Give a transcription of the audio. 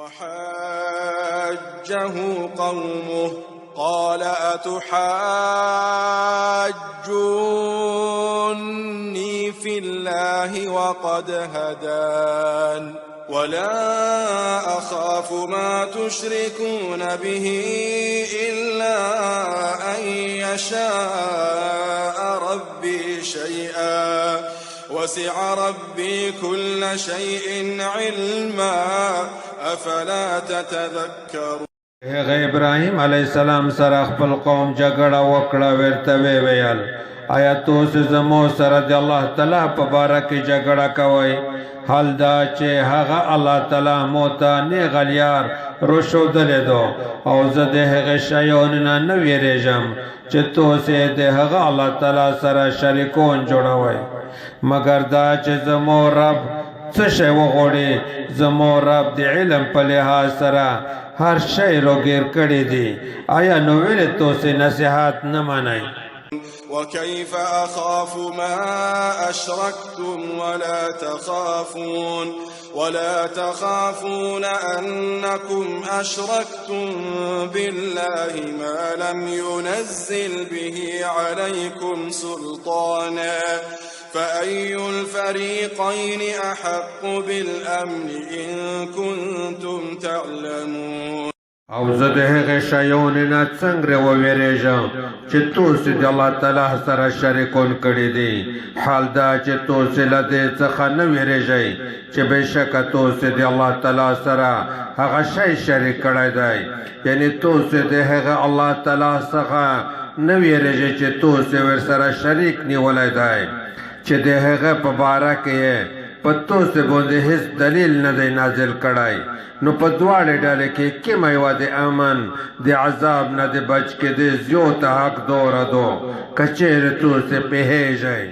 وحاجه قومه قال أتحاجوني في الله وقد هدان ولا أخاف ما تشركون به إلا أن يشاء ربي شيئا وسع ربي كل شيء علما أفلا تتذكرون. ابراهیم علیہ السلام سره خپل قوم جګړه وکړه ورته ویل آیا تاسو زمو سره د الله تعالی په باره کې جګړه کوئ حال دا چې هغه الله تعالی موته نه غلیار روښودلې دو او زه د هغه شیانو نه ویریږم چې تاسو د هغه الله تعالی سره شریکون جوړوئ مگر دا چې زمو رب څه شی وغواړي زمو رب د علم په لحاظ سره هر شی روګیر کړی دی آیا نو ویل تاسو نصیحت نه منئ وكيف أخاف ما أشركتم ولا تخافون أنكم أشركتم بالله ما لم ينزل به عليكم سلطانا فأي الفريقين أحق بالأمن إن كنتم تعلمون. او زه د هغې شیانو نه څنګه وویریږم چې تاسو د الله تعالی سره شریکون کړي دي حال دا چې تاسو له دې څخه نه ویریږئ چې بېشکه تاسو د الله تعالی سره هغه شی شریک کړی دی یعنې تاسو د هغه الله تعالی څخه نه ویریږئ چې تاسو ورسره شریک نیولی دی چې د هغه په باره کې یې په تاسو باندې هیڅ دلیل نه دی نازل کړی نو په دواړې ډلې کې کومه یوه د امن د عذاب نه د بچ کېدې زیاته حقداره ده که چیرې تاسو پوهیږئ